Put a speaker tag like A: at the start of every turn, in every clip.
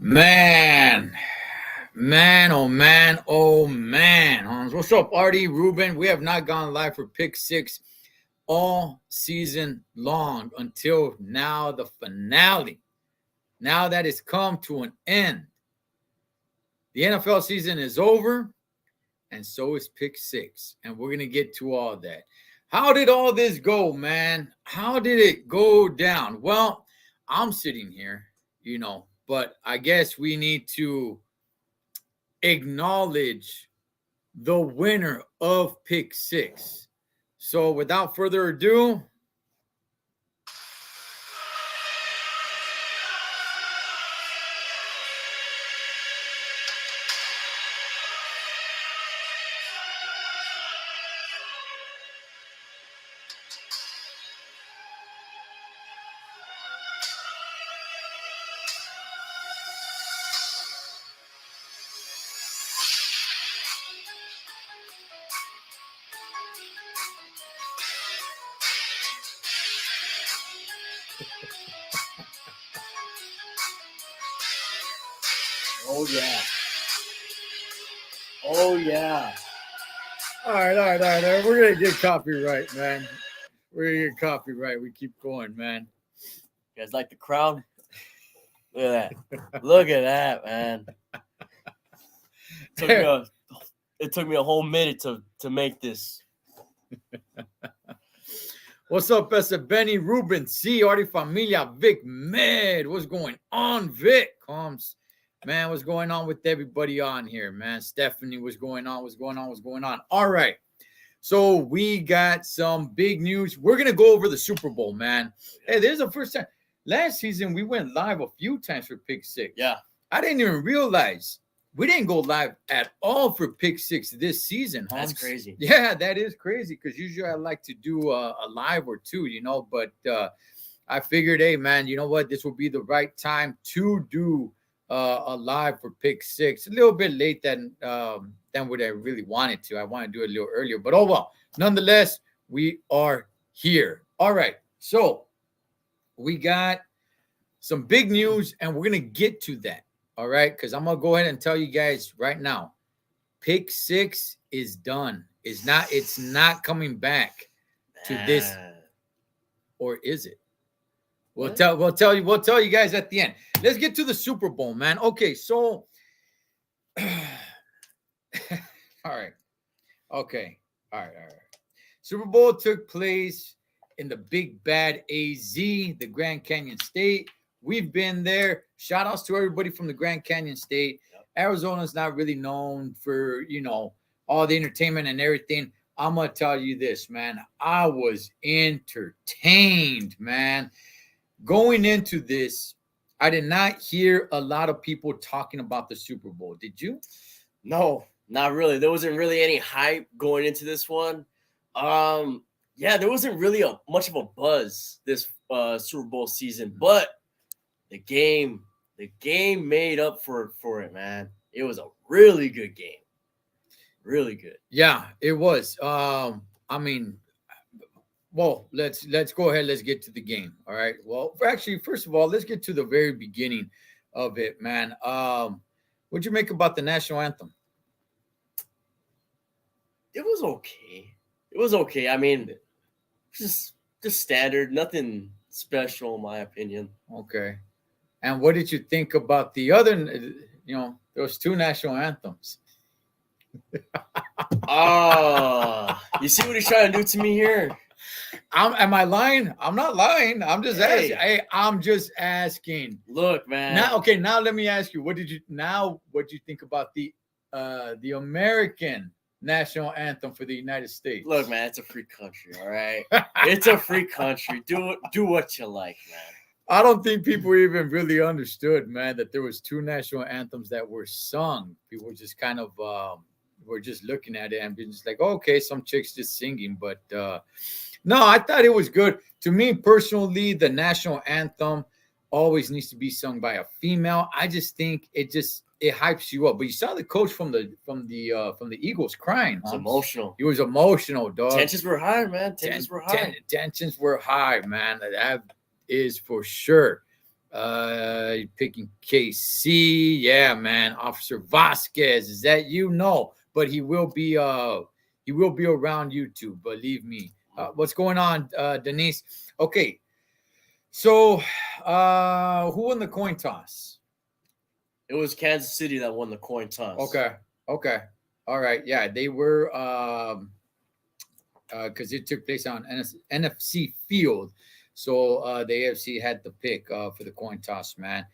A: Man, oh man, oh man. Hans. What's up, Artie, Ruben? We have not gone live for Pick Six all season long until now, the finale. Now that it's come to an end. The NFL season is over, and so is Pick Six. And we're going to get to all that. How did all this go, man? How did it go down? Well, I'm sitting here, but I guess we need to acknowledge the winner of Pick Six. So without further ado,
B: Oh yeah. Oh yeah.
A: all right. We're gonna get copyright, man. We're gonna get copyright. We keep going, man.
B: You guys like the crowd? Look at that. Look at that, man. It took me a whole minute to make this.
A: What's up, Esa Benny, Ruben, C, Artie Familia, Vic, Med? What's going on, Vic? Comes, man, what's going on with everybody on here, man? Stephanie, what's going on? All right. So we got some big news. We're going to go over the Super Bowl, man. Hey, there's the first time. Last season, we went live a few times for Pick Six.
B: Yeah.
A: I didn't even realize we didn't go live at all for Pick Six this season, Holmes.
B: That's crazy.
A: Yeah, that is crazy because usually I like to do a live or two, but I figured, hey, man, you know what? This will be the right time to do a live for Pick Six. A little bit late than what I really wanted to. I want to do it a little earlier, but oh well. Nonetheless, we are here. All right, so we got some big news, and we're gonna get to that. All right, because I'm gonna go ahead and tell you guys right now, Pick Six is done. It's not coming back to this, or is it? We'll tell you guys at the end. Let's get to the Super Bowl, man. Okay, so all right. Okay. All right. Super Bowl took place in the big bad AZ, the Grand Canyon State. We've been there. Shout outs to everybody from the Grand Canyon State. Arizona's not really known for, all the entertainment and everything. I'm going to tell you this, man. I was entertained, man. Going into this, I did not hear a lot of people talking about the Super Bowl. Did you?
B: No, not really. There wasn't really any hype going into this one. There wasn't really much of a buzz this Super Bowl season, but the game made up for it, man. It was a really good game. Really good.
A: Yeah, it was. Well, let's go ahead. Let's get to the game. All right. Well, actually, first of all, let's get to the very beginning of it, man. What'd you make about the national anthem?
B: It was okay. I mean, just standard, nothing special in my opinion.
A: Okay. And what did you think about the other, those two national anthems?
B: You see what he's trying to do to me here?
A: Am I lying? I'm not lying. I'm just asking. Hey, I'm just asking.
B: Look, man.
A: Now let me ask you, what did you think about the American national anthem for the United States?
B: Look, man, it's a free country, all right? It's a free country. Do what you like, man.
A: I don't think people even really understood, man, that there was two national anthems that were sung. People just kind of were just looking at it and being just like, okay, some chicks just singing. But no, I thought it was good. To me personally, the national anthem always needs to be sung by a female. I just think it hypes you up. But you saw the coach from the Eagles crying.
B: It's emotional.
A: He was emotional, dog.
B: Tensions were high, man. Tensions were high, man.
A: That is for sure. Picking KC. Yeah, man. Officer Vasquez. Is that you? No, but he will be around YouTube, believe me. What's going on, Denise? Okay. So who won the coin toss?
B: It was Kansas City that won the coin toss.
A: Okay. All right. Yeah, they were because it took place on NFC field. So the AFC had the pick for the coin toss, man.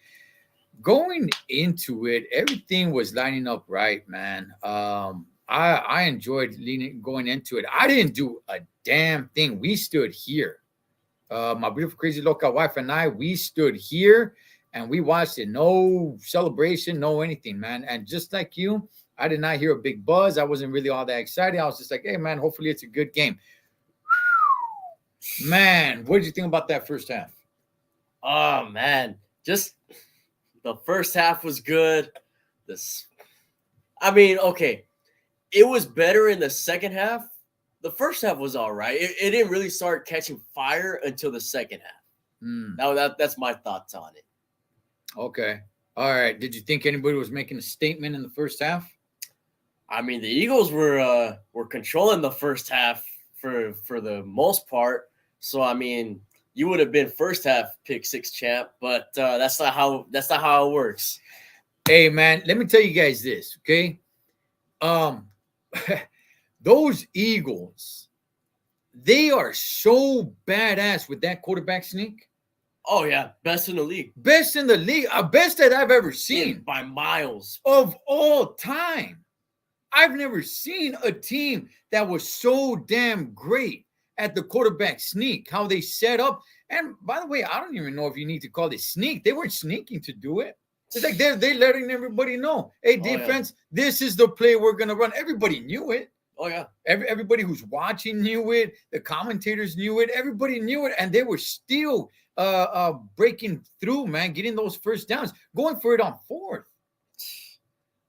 A: Going into it, everything was lining up right, man. I enjoyed going into it. I didn't do a damn thing. We stood here. My beautiful, crazy local wife and I, we stood here and we watched it. No celebration, no anything, man. And just like you, I did not hear a big buzz. I wasn't really all that excited. I was just like, hey, man, hopefully it's a good game. Man, what did you think about that first half?
B: Oh, man. Just the first half was good. Okay. It was better in the second half. The first half was all right. It didn't really start catching fire until the second half. That's my thoughts on it.
A: Okay. All right. Did you think anybody was making a statement in the first half?
B: I mean, the Eagles were controlling the first half for the most part. So I mean, you would have been first half pick 6 champ, but that's not how it works.
A: Hey, man, let me tell you guys this, okay? Those Eagles, they are so badass with that quarterback sneak.
B: Oh, yeah. Best in the league.
A: Best in the league. Best that I've ever seen.
B: By miles.
A: Of all time. I've never seen a team that was so damn great at the quarterback sneak, how they set up. And by the way, I don't even know if you need to call it sneak. They weren't sneaking to do it. It's like they're letting everybody know, hey, defense, this is the play we're going to run. Everybody knew it.
B: Oh, yeah.
A: Everybody who's watching knew it. The commentators knew it. Everybody knew it. And they were still breaking through, man, getting those first downs, going for it on fourth.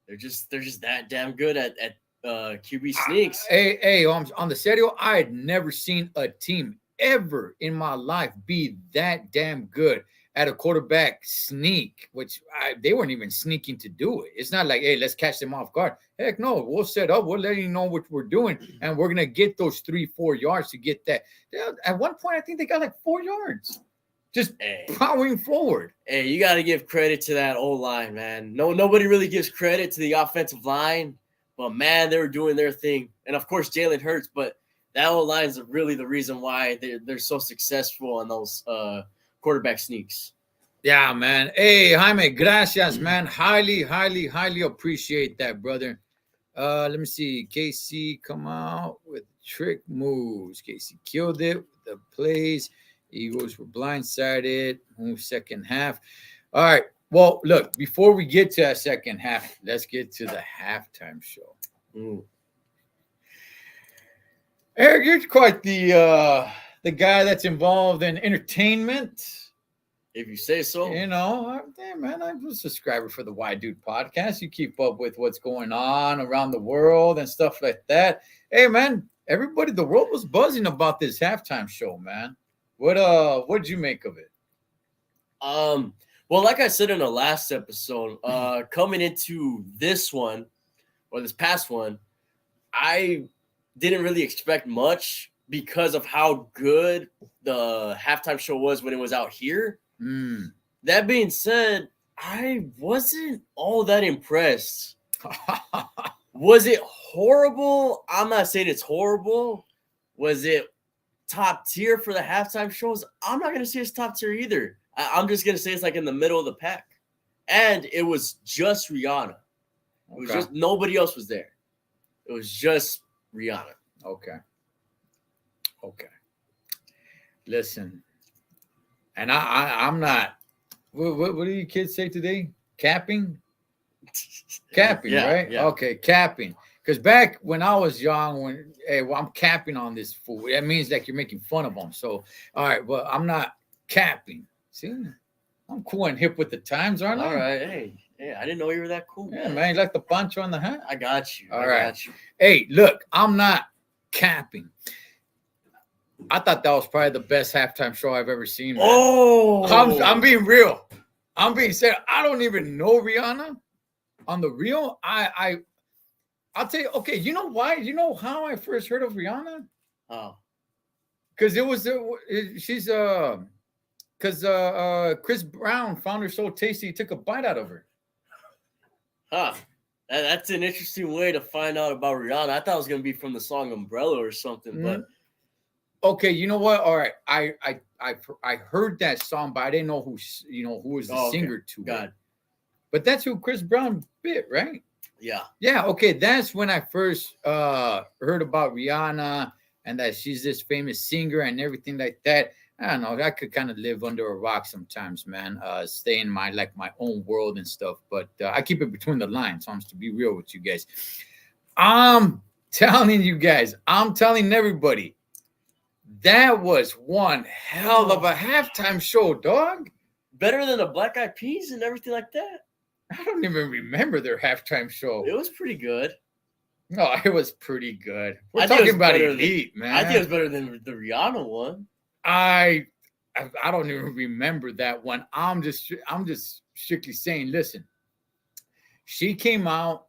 B: They're just that damn good at QB sneaks.
A: Hey, on the serio, I had never seen a team ever in my life be that damn good at a quarterback sneak, which they weren't even sneaking to do it. It's not like, hey, let's catch them off guard. Heck no, we'll set up. We'll let you know what we're doing, and we're going to get those 3-4 yards to get that. At one point, I think they got like 4 yards. Just powering forward.
B: Hey, you got to give credit to that O-line, man. Nobody really gives credit to the offensive line, but, man, they were doing their thing. And, of course, Jalen Hurts, but that O-line is really the reason why they're so successful on those quarterback sneaks.
A: Yeah, man. Hey, Jaime, gracias, man. Highly, highly, highly appreciate that, brother. Let me see. KC come out with trick moves. KC killed it with the plays. Eagles were blindsided. Second half. All right. Well, look, before we get to that second half, let's get to the halftime show. Eric, you're quite the guy that's involved in entertainment.
B: If you say so.
A: You know, hey, man, I'm a subscriber for the Why Dude podcast. You keep up with what's going on around the world and stuff like that. Hey, man, everybody, the world was buzzing about this halftime show, man. What did you make of it?
B: Well, like I said in the last episode, coming into this one or this past one, I didn't really expect much because of how good the halftime show was when it was out here. That being said, I wasn't all that impressed. Was it horrible? I'm not saying it's horrible. Was it top tier for the halftime shows? I'm not going to say it's top tier either. I'm just going to say it's like in the middle of the pack. And it was just Rihanna. It was just nobody else was there. It was just Rihanna.
A: Okay. Listen, and I'm not. What do you kids say today? Capping, right?
B: Yeah.
A: Okay, capping. Because back when I was young, I'm capping on this fool. That means like you're making fun of them. So, all right, well, I'm not capping. See, I'm cool and hip with the times, aren't I?
B: All right, hey, I didn't know you were that cool.
A: Yeah, man, you like the poncho on the hat?
B: I got you.
A: All right. Hey, look, I'm not capping. I thought that was probably the best halftime show I've ever seen. Man.
B: Oh,
A: I'm being real. I'm being said, I don't even know Rihanna. On the real, I'll tell you, okay, you know why? You know how I first heard of Rihanna?
B: Oh,
A: Because it was she's because Chris Brown found her so tasty he took a bite out of her.
B: huh. That's an interesting way to find out about Rihanna. I thought it was gonna be from the song Umbrella or something, but
A: Okay, you know what? All right, I heard that song, but I didn't know who was the singer to
B: God,
A: it. But that's who Chris Brown bit, right?
B: yeah.
A: Yeah, okay, that's when I first heard about Rihanna and that she's this famous singer and everything like that. I don't know. I could kind of live under a rock sometimes, man. Stay in my own world and stuff. But I keep it between the lines. So I'm to be real with you guys. I'm telling you guys. I'm telling everybody. That was one hell of a halftime show, dog.
B: Better than the Black Eyed Peas and everything like that.
A: I don't even remember their halftime show.
B: It was pretty good.
A: No, it was pretty good. We're
B: I think it
A: talking
B: was
A: about
B: better
A: elite, man.
B: I think it was better than the Rihanna one.
A: I don't even remember that one. I'm just strictly saying, listen, she came out,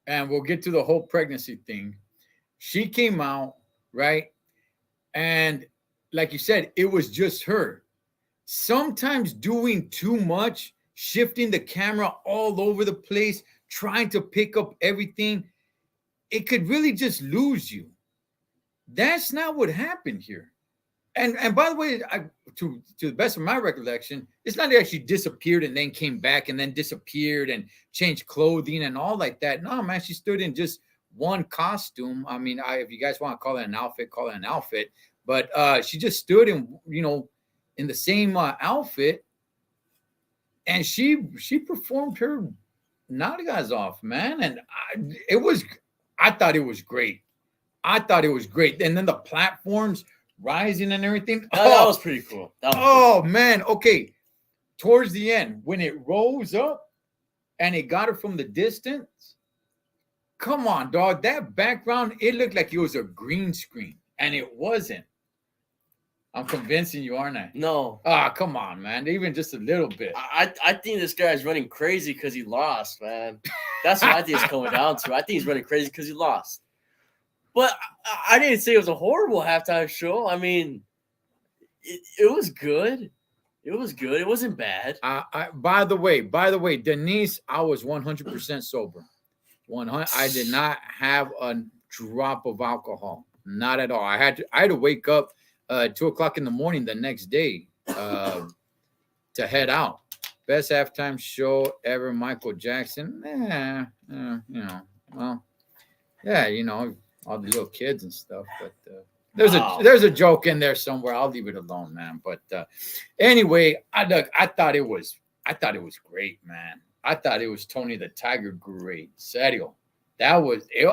A: and we'll get to the whole pregnancy thing. She came out, right? And like you said, it was just her. Sometimes doing too much, shifting the camera all over the place, trying to pick up everything, it could really just lose you. That's not what happened here. And by the way, to the best of my recollection, it's not that she disappeared and then came back and then disappeared and changed clothing and all like that. No, man, she stood in just one costume. I mean, if you guys want to call it an outfit, call it an outfit. But she just stood in the same outfit, and she performed her nalgas off, man. And I thought it was great. I thought it was great. And then the platforms rising and everything.
B: That was pretty cool.
A: Man. Okay. Towards the end, when it rose up and it got her from the distance, come on, dog. That background, it looked like it was a green screen, and it wasn't. I'm convincing you, aren't I?
B: No.
A: Come on, man. Even just a little bit.
B: I think this guy's running crazy because he lost, man. That's what I think it's coming down to. I think he's running crazy because he lost. But I didn't say it was a horrible halftime show. I mean, it was good. It was good. It wasn't bad.
A: By the way, Denise, I was 100% sober. 100. I did not have a drop of alcohol. Not at all. I had to wake up 2:00 in the morning the next day to head out. Best halftime show ever, Michael Jackson. Well, yeah, all the little kids and stuff. But there's a joke in there somewhere. I'll leave it alone, man. But anyway, I thought it was great, man. I thought it was Tony the Tiger great. Serio. That was it.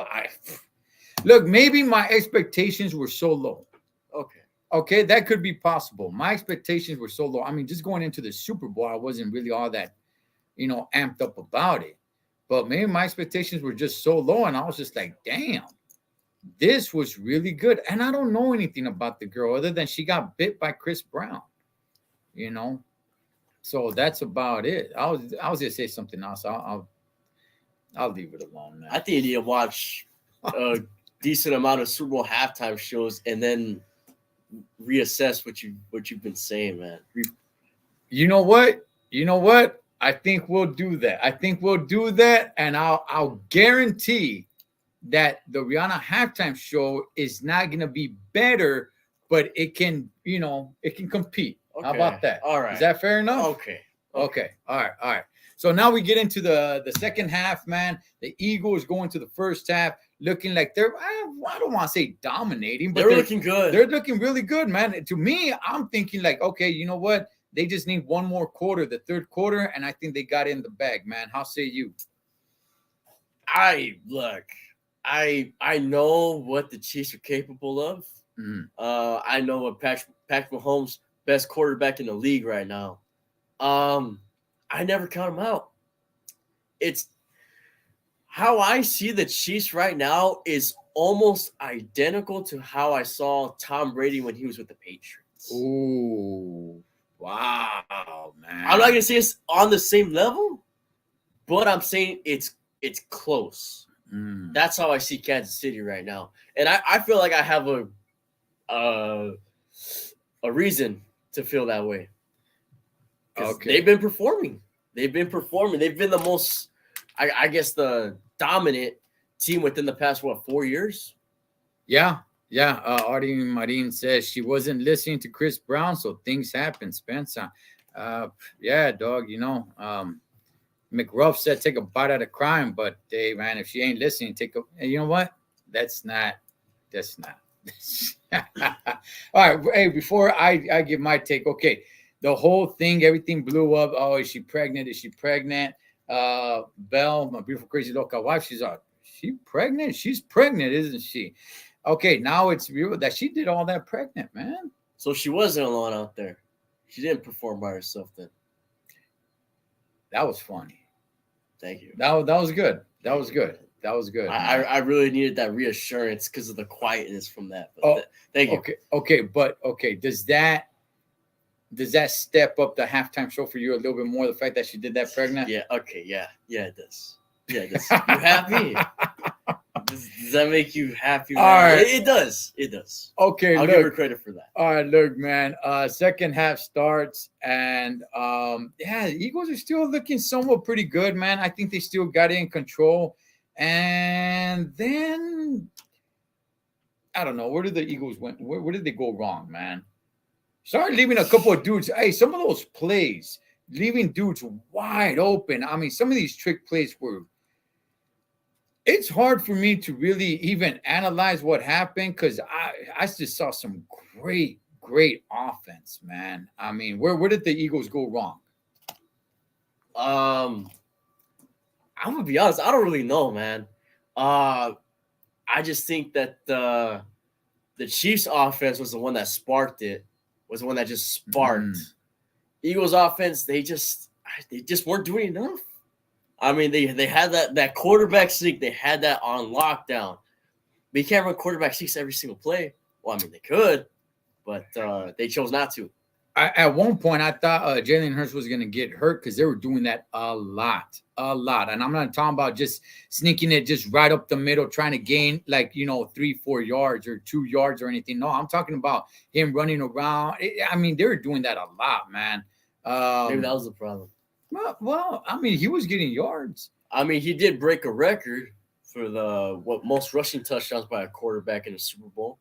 A: Look, maybe my expectations were so low. Okay, that could be possible. My expectations were so low. I mean, just going into the Super Bowl, I wasn't really all that, amped up about it. But maybe my expectations were just so low, and I was just like, damn, this was really good. And I don't know anything about the girl other than she got bit by Chris Brown, So that's about it. I was gonna say something else. I'll leave it alone, man.
B: I think you need to watch a decent amount of Super Bowl halftime shows and then reassess what you've been saying, man.
A: You know what? I think we'll do that. And I'll guarantee that the Rihanna halftime show is not gonna be better, but it can compete. Okay. How about that?
B: All right.
A: Is that fair enough?
B: Okay.
A: All right. So now we get into the second half, man. The Eagles going to the first half, looking like I don't want to say dominating, but
B: they're looking good.
A: They're looking really good, man. And to me, I'm thinking like, okay, you know what? They just need one more quarter, the third quarter, and I think they got in the bag, man. How say you?
B: I know what the Chiefs are capable of.
A: Mm-hmm.
B: I know what Patrick Mahomes, best quarterback in the league right now. I never count him out. It's how I see the Chiefs right now is almost identical to how I saw Tom Brady when he was with the Patriots.
A: Ooh. Wow, man.
B: I'm not gonna say it's on the same level, but I'm saying it's close.
A: Mm.
B: That's how I see Kansas City right now, and I feel like I have uh, a reason to feel that way because
A: Okay.
B: they've been performing. They've been performing. They've been the most, I guess, the dominant team within the past 4 years.
A: Yeah, yeah. Artie Marin says she wasn't listening to Chris Brown, so things happen, Spencer. Yeah, dog. McRuff said take a bite out of crime, but hey, man, if she ain't listening, take a. And you know what? That's not. That's not. All right. Hey, before I give my take, okay, the whole thing, everything blew up. Oh, is she pregnant? Is she pregnant? Belle, my beautiful crazy local wife, she pregnant? She's pregnant, isn't she? Okay, now it's real that she did all that pregnant, man.
B: So she wasn't alone out there. She didn't perform by herself then.
A: That was funny.
B: Thank you.
A: That was good. That was good. That was good.
B: I really needed that reassurance because of the quietness from that. But thank you.
A: Okay, but okay, does that step up the halftime show for you a little bit more? The fact that she did that pregnant?
B: Yeah. Okay. Yeah. Yeah. It does. Yeah. It does. You happy? Does that make you happy?
A: All right.
B: It does. It does.
A: Okay,
B: I'll give her credit for that.
A: All right, look, man. Second half starts, and yeah, the Eagles are still looking somewhat pretty good, man. I think they still got it in control. And then I don't know, where did the Eagles went? Where did they go wrong, man? Started leaving a couple of dudes. Hey, some of those plays, leaving dudes wide open. I mean, some of these trick plays were. It's hard for me to really even analyze what happened because I just saw some great offense, man. I mean, where did the Eagles go wrong?
B: I'm gonna be honest. I don't really know, man. I just think that the Chiefs' offense was the one that sparked it. Was the one that just sparked. Eagles' offense. They just weren't doing enough. I mean, they had that quarterback sneak. They had that on lockdown. But you can't run quarterback sneaks every single play. Well, I mean, they could, but they chose not to.
A: At one point, I thought Jalen Hurts was going to get hurt because they were doing that a lot. And I'm not talking about just sneaking it just right up the middle, trying to gain 3-4 yards or 2 yards or anything. No, I'm talking about him running around. I mean, they were doing that a lot, man.
B: Maybe that was the problem.
A: Well, I mean, he was getting yards.
B: I mean, he did break a record for the most rushing touchdowns by a quarterback in a Super Bowl.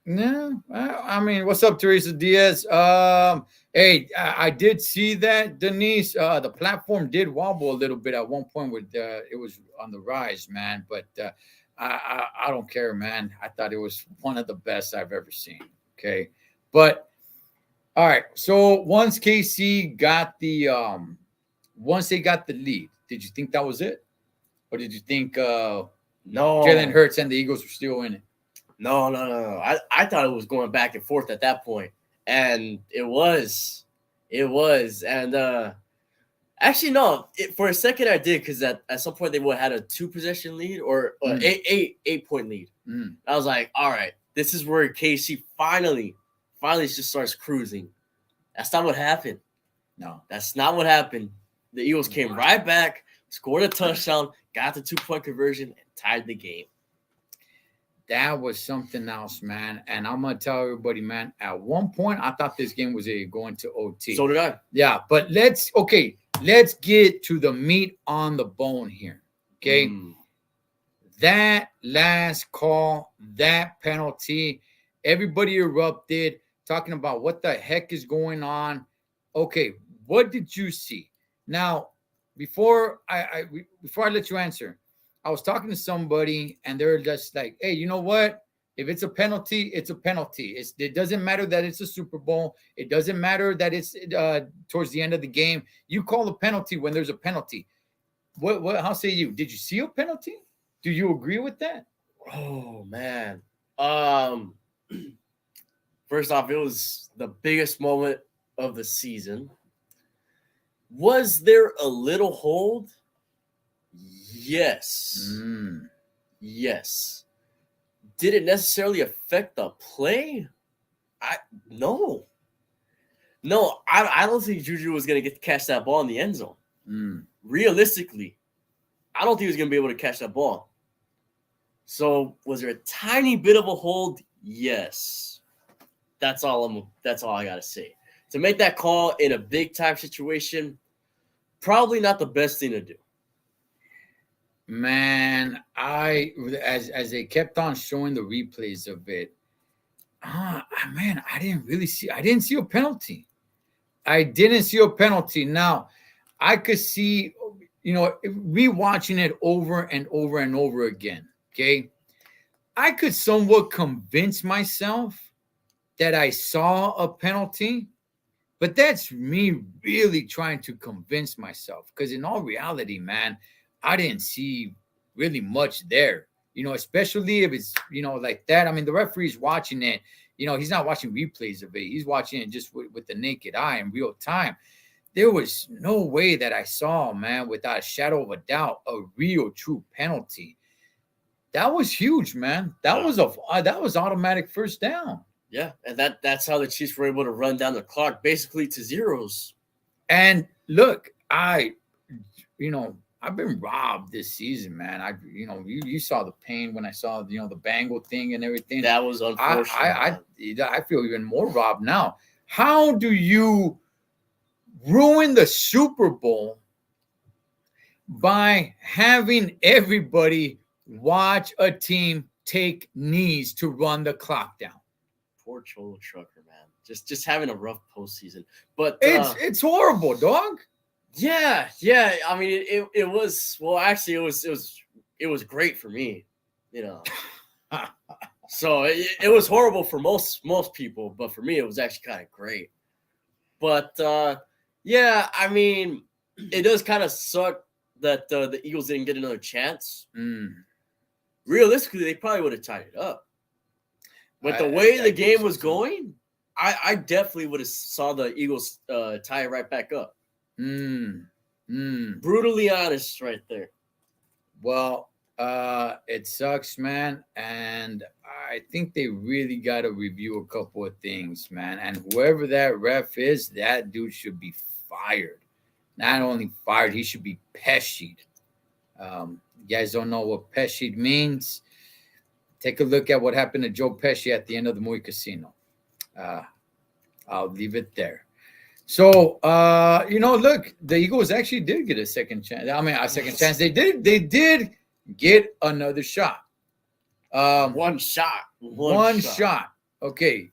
A: Yeah, I mean, what's up, Teresa Diaz? Hey, I did see that, Denise. The platform did wobble a little bit at one point with it was on the rise, man. But I don't care, man. I thought it was one of the best I've ever seen. Okay, but all right. So once KC got the once they got the lead, did you think that was it, or did you think
B: no,
A: Jalen Hurts and the Eagles were still in it?
B: No. I thought it was going back and forth at that point, and it was, and actually no. For a second I did because at some point they had a 2-possession lead or 8-point lead. I was like, all right, this is where KC finally just starts cruising. That's not what happened.
A: No,
B: that's not what happened. The Eagles came right back, scored a touchdown, got the 2-point conversion, and tied the game.
A: That was something else, man. And I'm gonna tell everybody, man. At one point, I thought this game was going to OT.
B: So did I.
A: Yeah, but let's get to the meat on the bone here. Okay, that last call, that penalty, everybody erupted, talking about what the heck is going on. Okay, what did you see? Now, before I let you answer. I was talking to somebody and they're just like, hey, you know what? If it's a penalty, it's a penalty. It doesn't matter that it's a Super Bowl. It doesn't matter that it's towards the end of the game. You call a penalty when there's a penalty. What? How say you? Did you see a penalty? Do you agree with that?
B: Oh, man. First off, it was the biggest moment of the season. Was there a little hold? Yes. Yes. Did it necessarily affect the play? No. No, I don't think Juju was going to get to catch that ball in the end zone. Realistically, I don't think he was going to be able to catch that ball. So was there a tiny bit of a hold? Yes. That's all I got to say. To make that call in a big time situation, probably not the best thing to do.
A: Man, as they kept on showing the replays of it, man, I didn't see a penalty. I didn't see a penalty. Now, I could see, rewatching it over and over and over again. Okay, I could somewhat convince myself that I saw a penalty, but that's me really trying to convince myself, because in all reality, man, I didn't see really much there, especially if it's, like that. I mean, the referee's watching it, he's not watching replays of it. He's watching it just with the naked eye in real time. There was no way that I saw, man, without a shadow of a doubt, a real true penalty. That was huge, man. That was automatic first down.
B: Yeah, and that's how the Chiefs were able to run down the clock basically to zeros.
A: And look, I've been robbed this season, man. You saw the pain when I saw the Bengal thing and everything.
B: That was unfortunate.
A: I feel even more robbed now. How do you ruin the Super Bowl by having everybody watch a team take knees to run the clock down?
B: Poor Thecholotrucker, man. Just having a rough postseason. But
A: it's horrible, dog.
B: Yeah. I mean, it was, well, actually, it was great for me, So it was horrible for most people, but for me, it was actually kind of great. But yeah, I mean, it does kind of suck that the Eagles didn't get another chance. Realistically, they probably would have tied it up. But the way the game was going, I definitely would have saw the Eagles tie it right back up. Brutally honest right there.
A: Well, it sucks, man. And I think they really got to review a couple of things, man. And whoever that ref is, that dude should be fired. Not only fired, he should be peshied. You guys don't know what peshied means? Take a look at what happened to Joe Pesci at the end of the movie Casino. I'll leave it there. So, look, the Eagles actually did get a second chance. I mean, a second chance. They did get another shot.
B: One shot.
A: Okay.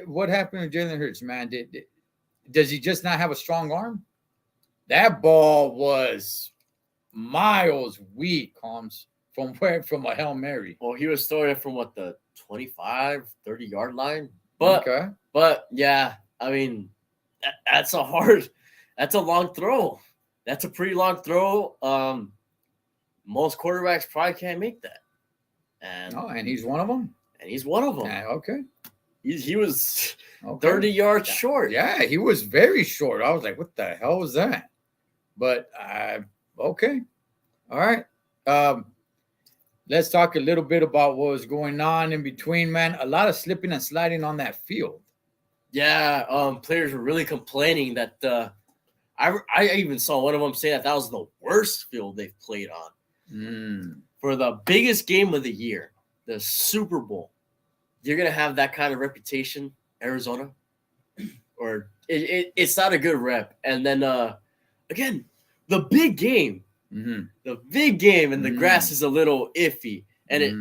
A: What happened to Jalen Hurts, man? Does he just not have a strong arm? That ball was miles weak, Holmes, from a Hail Mary.
B: Well, he was throwing it from the 25, 30-yard line. But yeah, I mean, that's a long throw. That's a pretty long throw. Most quarterbacks probably can't make that.
A: And he's one of them. Okay.
B: He was 30 yards short.
A: Yeah, he was very short. I was like, what the hell was that? But okay. All right. Let's talk a little bit about what was going on in between, man. A lot of slipping and sliding on that field.
B: Yeah, players were really complaining that I even saw one of them say that was the worst field they've played on. For the biggest game of the year, the Super Bowl. You're going to have that kind of reputation, Arizona? Or it's not a good rep. And then, again, the big game. The big game, and the grass is a little iffy. And it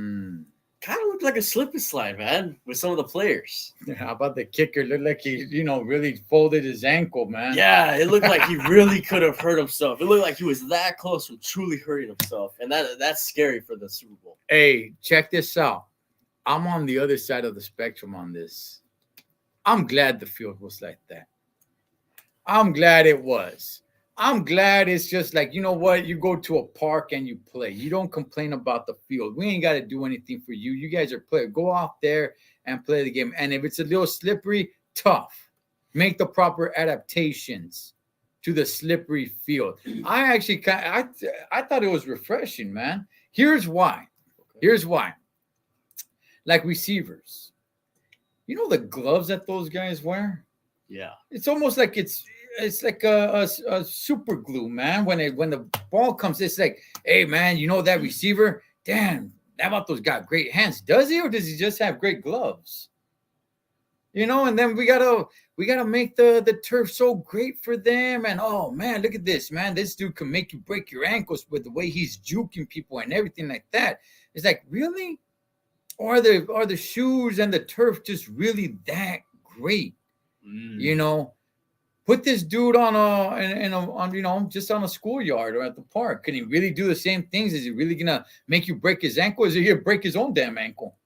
B: kind of looked like a slip and slide, man, with some of the players.
A: How about the kicker? Looked like he, really folded his ankle, man.
B: Yeah, it looked like he really could have hurt himself. It looked like he was that close from truly hurting himself. And that's scary for the Super Bowl.
A: Hey, check this out. I'm on the other side of the spectrum on this. I'm glad the field was like that. I'm glad it was. I'm glad it's just like, you know what? You go to a park and you play. You don't complain about the field. We ain't got to do anything for you. You guys are playing. Go out there and play the game. And if it's a little slippery, tough. Make the proper adaptations to the slippery field. I actually I thought it was refreshing, man. Here's why. Like receivers. You know the gloves that those guys wear?
B: Yeah.
A: It's almost like it's like a super glue, man. When the ball comes, it's like, hey, man, you know that receiver? Damn, that Vato's got great hands. Does he, or does he just have great gloves? You know, and then we gotta make the turf so great for them. And oh man, look at this, man. This dude can make you break your ankles with the way he's juking people and everything like that. It's like, really? Or are the shoes and the turf just really that great? You know, put this dude on just on a schoolyard or at the park. Can he really do the same things? Is he really gonna make you break his ankle? Is he gonna break his own damn ankle?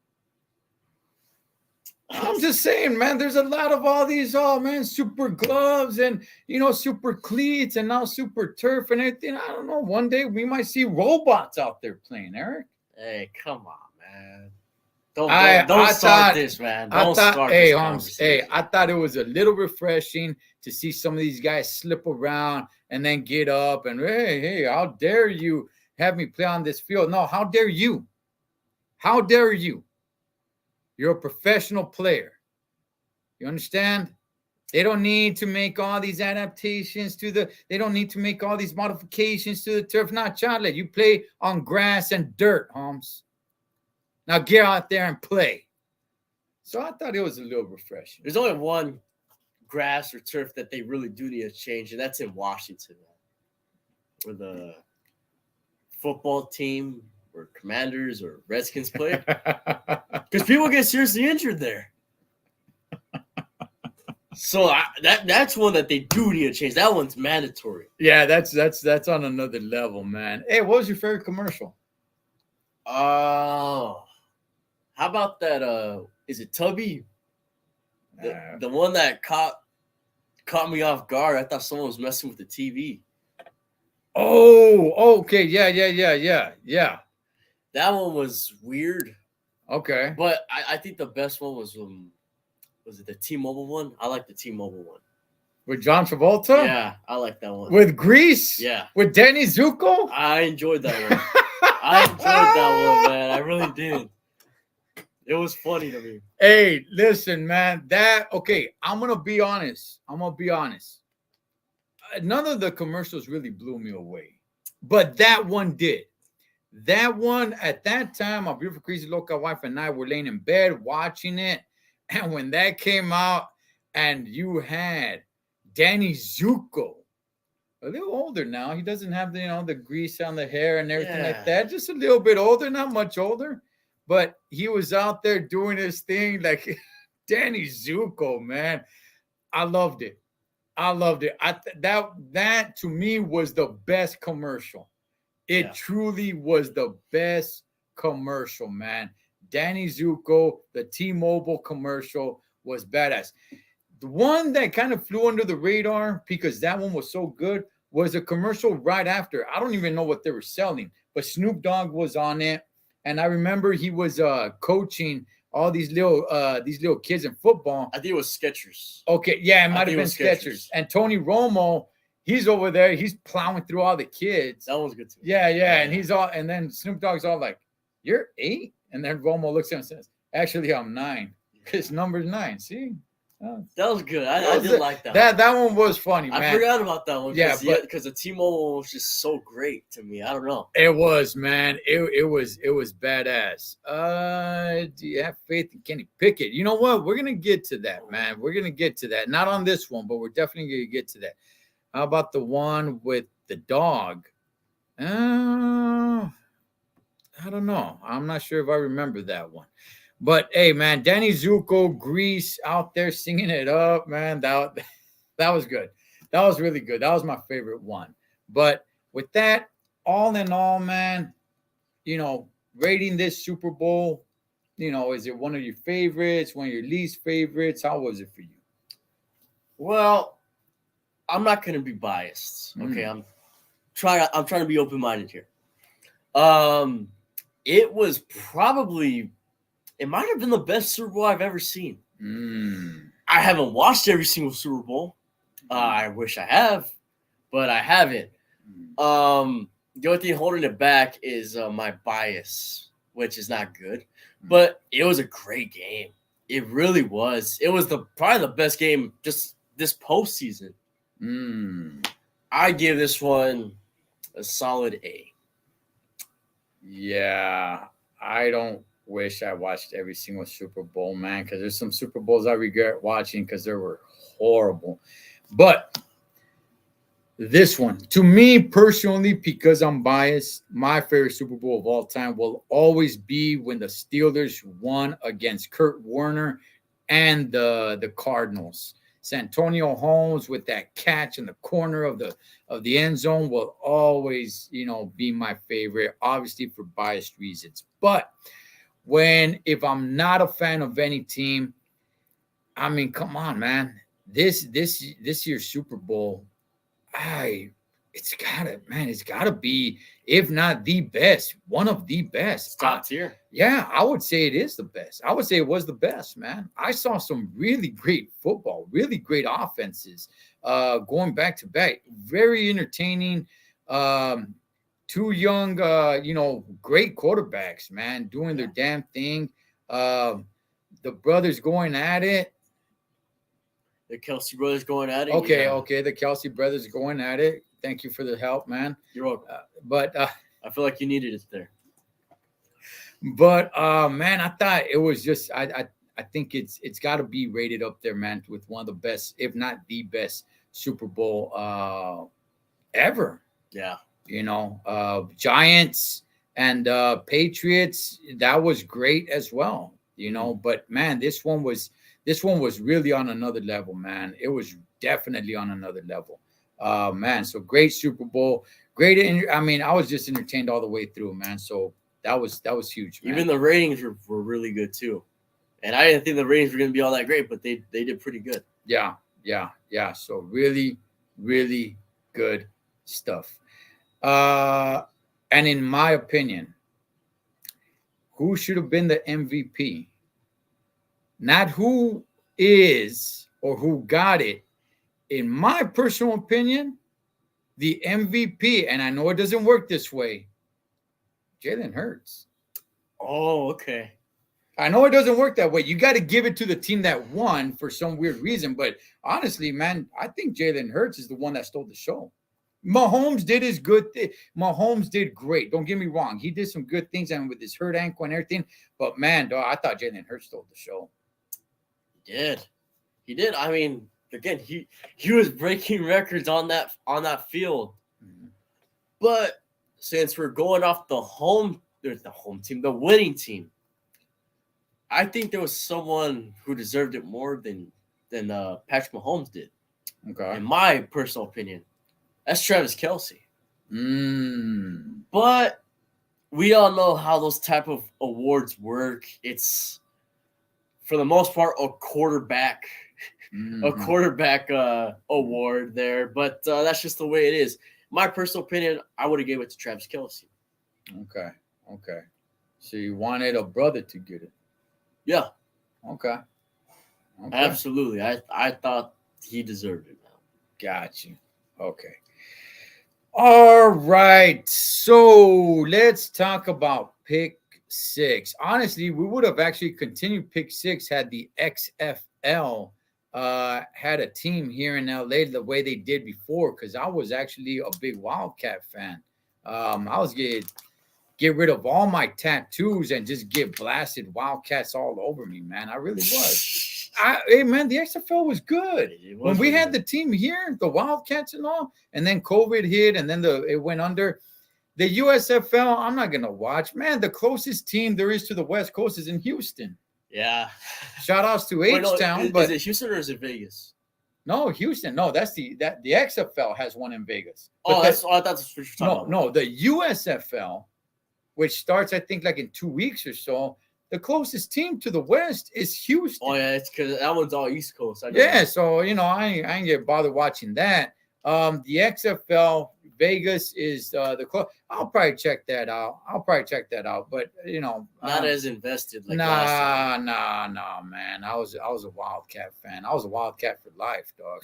A: I'm just saying, man, there's a lot of all these, super gloves and, super cleats and now super turf and everything. I don't know. One day we might see robots out there playing, Eric.
B: Hey, come on, man. Don't start this, man. Don't start this conversation.
A: I thought it was a little refreshing to see some of these guys slip around and then get up and, hey, how dare you have me play on this field? No, how dare you? How dare you? You're a professional player. You understand? They don't need to make all these adaptations they don't need to make all these modifications to the turf. Not Charlie. You play on grass and dirt, Holmes. Now get out there and play. So I thought it was a little refreshing.
B: There's only one grass or turf that they really do need to change, and that's in Washington, where the football team or Commanders or Redskins play. Because people get seriously injured there. So that's one that they do need to change. That one's mandatory.
A: Yeah, that's on another level, man. Hey, what was your favorite commercial?
B: Oh, how about that? Is it Tubby? The one that caught me off guard. I thought someone was messing with the TV.
A: Oh, okay, yeah.
B: That one was weird.
A: Okay,
B: but I think the best one was it the T-Mobile one? I like the T-Mobile one.
A: With John Travolta?
B: Yeah, I like that one.
A: With Grease?
B: Yeah.
A: With Danny Zuko?
B: I enjoyed that one. I enjoyed that one, man. I really did. It was funny to me.
A: Hey, listen, man. I'm going to be honest. None of the commercials really blew me away. But that one did. That one, at that time, my beautiful, crazy, local wife and I were laying in bed watching it. And when that came out and you had Danny Zuko, a little older now. He doesn't have the grease on the hair and everything like that. Just a little bit older, not much older. But he was out there doing his thing like Danny Zuko, man. I loved it. That to me was the best commercial. It truly was the best commercial, man. Danny Zuko, the T-Mobile commercial was badass. The one that kind of flew under the radar because that one was so good was a commercial right after. I don't even know what they were selling, but Snoop Dogg was on it. And I remember he was coaching all these little kids in football.
B: I think it was Skechers.
A: Okay, yeah, it might have been Skechers. And Tony Romo, he's over there. He's plowing through all the kids.
B: That one's good too.
A: Yeah. And then Snoop Dogg's all like, "You're 8?" And then Romo looks at him and says, "Actually, I'm 9. His number's 9. See?"
B: That was good. I did like that.
A: That one was funny, man.
B: I forgot about that one.
A: Yeah,
B: because the T-Mobile was just so great to me. I don't know.
A: It was, man. It was badass. Do you have faith in Kenny Pickett? You know what? We're gonna get to that, man. We're gonna get to that. Not on this one, but we're definitely gonna get to that. How about the one with the dog? I don't know. I'm not sure if I remember that one. But hey, man, Danny Zuko, Grease out there singing it up, man. That was good. That was really good. That was my favorite one. But with that, all in all, man, rating this Super Bowl, is it one of your favorites, one of your least favorites? How was it for you?
B: Well, I'm not going to be biased. Okay, I'm trying to be open-minded here. It was probably. It might have been the best Super Bowl I've ever seen. I haven't watched every single Super Bowl. I wish I have, but I haven't. The only thing holding it back is my bias, which is not good. But it was a great game. It really was. It was probably the best game just this postseason,
A: Mm.
B: I give this one a solid A.
A: Yeah, I don't wish I watched every single Super Bowl, man, because there's some Super Bowls I regret watching because they were horrible. But this one, to me personally, because I'm biased, my favorite Super Bowl of all time will always be when the Steelers won against Kurt Warner and the Cardinals. Santonio Holmes with that catch in the corner of the end zone will always, be my favorite, obviously for biased reasons. But if I'm not a fan of any team, I mean, come on, man. This year's Super Bowl, it's gotta be, if not the best, one of the best.
B: Top tier.
A: Yeah, I would say it is the best. I would say it was the best, man. I saw some really great football, really great offenses, going back to back, very entertaining. Two young, great quarterbacks, man, doing their damn thing. The brothers going at it.
B: The Kelsey brothers going at it.
A: Okay, the Kelsey brothers going at it. Thank you for the help, man.
B: You're welcome.
A: I
B: feel like you needed it there.
A: But man, I thought it was just I think it's got to be rated up there, man, with one of the best, if not the best Super Bowl ever.
B: Yeah.
A: Giants and Patriots, that was great as well. But man, this one was really on another level, man. It was definitely on another level. Man, so great Super Bowl. Great. I mean, I was just entertained all the way through, man. So that was huge, man.
B: Even the ratings were really good too. And I didn't think the ratings were going to be all that great, but they did pretty good.
A: Yeah. So really, really good stuff. And in my opinion, who should have been the MVP? Not who is or who got it. In my personal opinion, the MVP, and I know it doesn't work this way, Jalen Hurts.
B: Oh, okay.
A: I know it doesn't work that way. You got to give it to the team that won for some weird reason. But honestly, man, I think Jalen Hurts is the one that stole the show. Mahomes did his good thing. Mahomes did great. Don't get me wrong. He did some good things, and with his hurt ankle and everything. But man, dog, I thought Jalen Hurts stole the show.
B: He did. I mean, again, he was breaking records on that field. Mm-hmm. But since we're going off the winning team, I think there was someone who deserved it more than Patrick Mahomes did.
A: Okay.
B: In my personal opinion, that's Travis Kelce. But we all know how those type of awards work. It's, for the most part, a quarterback award there. But that's just the way it is. My personal opinion, I would have gave it to Travis Kelce.
A: Okay. So you wanted a brother to get it.
B: Yeah.
A: Okay.
B: Absolutely. I thought he deserved it, man.
A: Got you. Okay. All right. So let's talk about pick six. Honestly, we would have actually continued pick six had the XFL had a team here in LA the way they did before, because I was actually a big Wildcat fan. I was get rid of all my tattoos and just get blasted Wildcats all over me, man. I really was. Hey, man, the XFL was good. When we had the team here, the Wildcats and all, and then COVID hit, and then it went under. The USFL, I'm not going to watch. Man, the closest team there is to the West Coast is in Houston.
B: Yeah.
A: Shout outs to H-Town.
B: Is it Houston or is it Vegas?
A: No, Houston. No, that's the XFL has one in Vegas.
B: I thought that's what you're talking about.
A: No, the USFL, which starts, I think, like in 2 weeks or so, the closest team to the West is Houston.
B: Oh, yeah, it's because that one's all East Coast.
A: So, I ain't get bothered watching that. The XFL, Vegas is the close. I'll probably check that out. But,
B: not as invested like
A: last time. Nah, man. I was a Wildcat fan. I was a Wildcat for life, dog.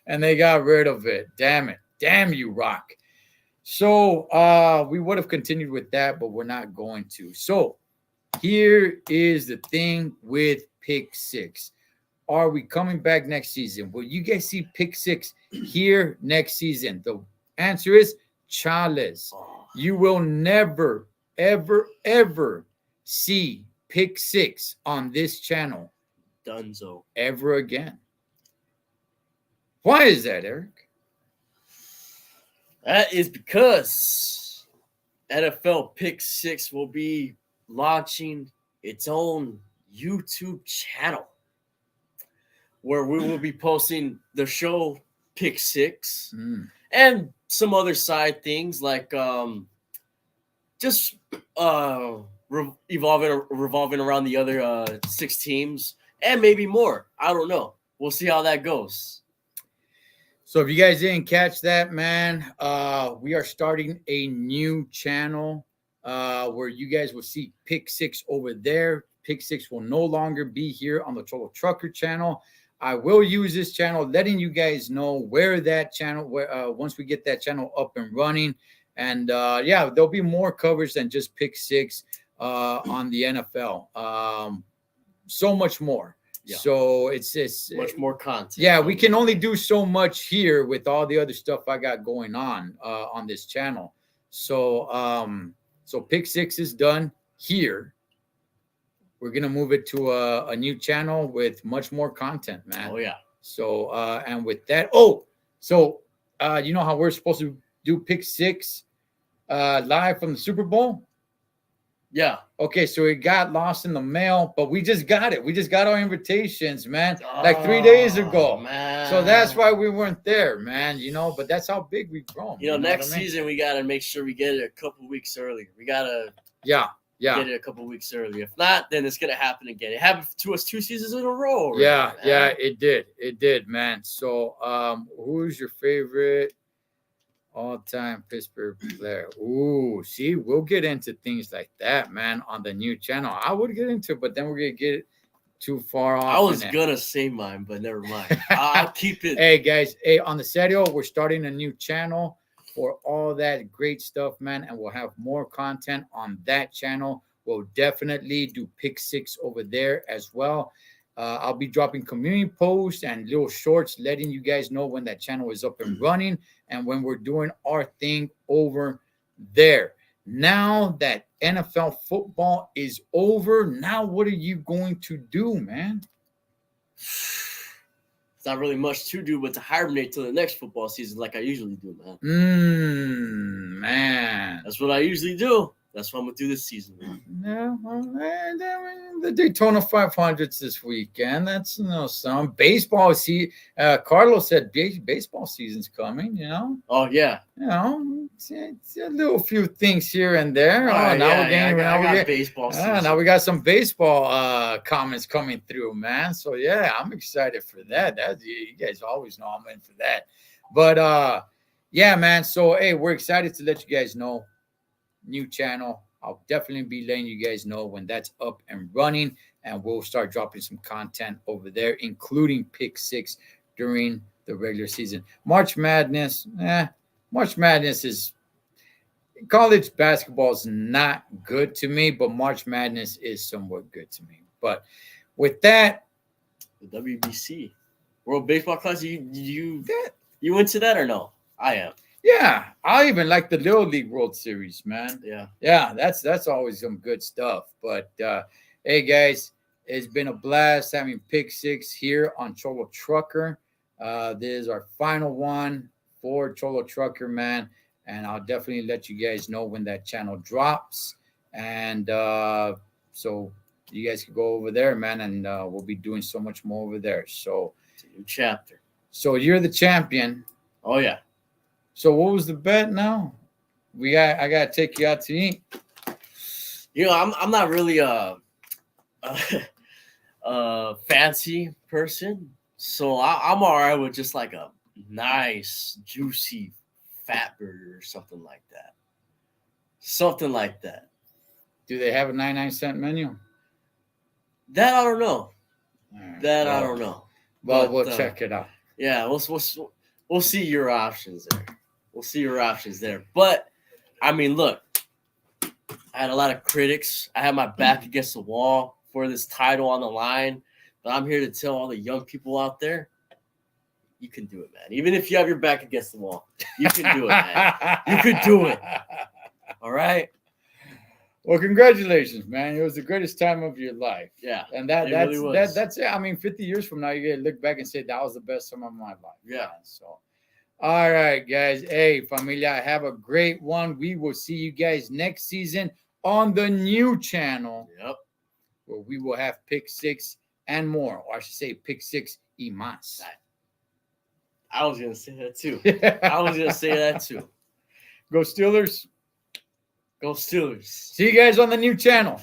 A: And they got rid of it. Damn it. Damn you, Rock. So we would have continued with that, but we're not going to. So here is the thing with pick six. are we coming back next season? Will you guys see Pick Six here next season? The answer is chales.
B: Oh,
A: You will never, ever, ever see Pick Six on this channel
B: Dunzo.
A: ever again. Why is that, Eric?
B: That is because NFL Pick Six will be launching its own YouTube channel where we will be posting the show Pick Six and some other side things like just revolving around the other 6 teams and maybe more. I don't know. We'll see how that goes.
A: So if you guys didn't catch that, man, we are starting a new channel where you guys will see Pick Six over there. Pick Six will no longer be here on the Thecholotrucker channel. I will use this channel, letting you guys know where that channel, once we get that channel up and running. And yeah, there'll be more coverage than just Pick Six on the NFL. So much more. Yeah. So it's
B: much more content.
A: Yeah, we can only do so much here with all the other stuff I got going on this channel. So so Pick Six is done here. We're gonna move it to a new channel with much more content, man.
B: Oh yeah.
A: So and with that, you know how we're supposed to do Pick Six live from the Super Bowl?
B: Yeah.
A: Okay, so it got lost in the mail, but we just got it. We just got our invitations, man, like 3 days ago.
B: Man.
A: So that's why we weren't there, man. You know, but that's how big we've grown.
B: You know next season we gotta make sure we get it a couple weeks earlier. We gotta get it a couple weeks early. If not, then it's gonna happen again. It happened to us 2 seasons in a row already,
A: yeah, it did, man. So who's your favorite all-time Pittsburgh player? Ooh, see, we'll get into things like that, man, on the new channel. I would get into it, but then we're gonna get too far off.
B: I was gonna say mine, but never mind. I'll keep it.
A: Hey guys, on the Serio, we're starting a new channel for all that great stuff, man, and we'll have more content on that channel. We'll definitely do Pick Six over there as well. I'll be dropping community posts and little shorts letting you guys know when that channel is up and running and when we're doing our thing over there. Now that NFL football is over, now what are you going to do, man?
B: It's not really much to do but to hibernate till the next football season like I usually do, man.
A: Man.
B: That's what I usually do. That's what I'm going to do this season, man.
A: No, the Daytona 500s this weekend. That's some baseball. See, Carlos said baseball season's coming, you know?
B: Oh, yeah.
A: You know, it's a little few things here and there.
B: Now we
A: got some baseball comments coming through, man. So, yeah, I'm excited for that. You guys always know I'm in for that. But, yeah, man. So, hey, we're excited to let you guys know. New channel. I'll definitely be letting you guys know when that's up and running, and we'll start dropping some content over there, including Pick Six during the regular season. March Madness is college basketball is not good to me, but March Madness is somewhat good to me. But with that,
B: the WBC World Baseball Classic, you into that or no? I am.
A: Yeah, I even like the Little League World Series, man.
B: Yeah,
A: that's always some good stuff. But hey, guys, it's been a blast having Pick Six here on Thecholotrucker. This is our final one for Thecholotrucker, man, and I'll definitely let you guys know when that channel drops. And so you guys can go over there, man, and we'll be doing so much more over there. So
B: it's a new chapter.
A: So you're the champion.
B: Oh yeah.
A: So what was the bet now? I gotta take you out to eat.
B: You know, I'm not really a fancy person, so I'm all right with just like a nice, juicy fat burger or something like that. Something like that.
A: Do they have a 99-cent menu?
B: That I don't know.
A: Right.
B: I don't know.
A: Well, we'll check it out.
B: Yeah, we'll see your options there. We'll see your options there. But, I mean, look, I had a lot of critics. I had my back against the wall for this title on the line. But I'm here to tell all the young people out there, you can do it, man. Even if you have your back against the wall, you can do it, man. You could do it. All right.
A: Well, congratulations, man. It was the greatest time of your life.
B: Yeah.
A: And
B: it really was.
A: that's it. I mean, 50 years from now, you're gonna look back and say that was the best time of my life.
B: Yeah.
A: Man. So all right, guys. Hey, familia, have a great one. We will see you guys next season on the new channel.
B: Yep.
A: Where we will have pick six and more, or I should say pick six y más.
B: I was gonna say that too. I was gonna say that too.
A: Go Steelers.
B: Go Steelers.
A: See you guys on the new channel.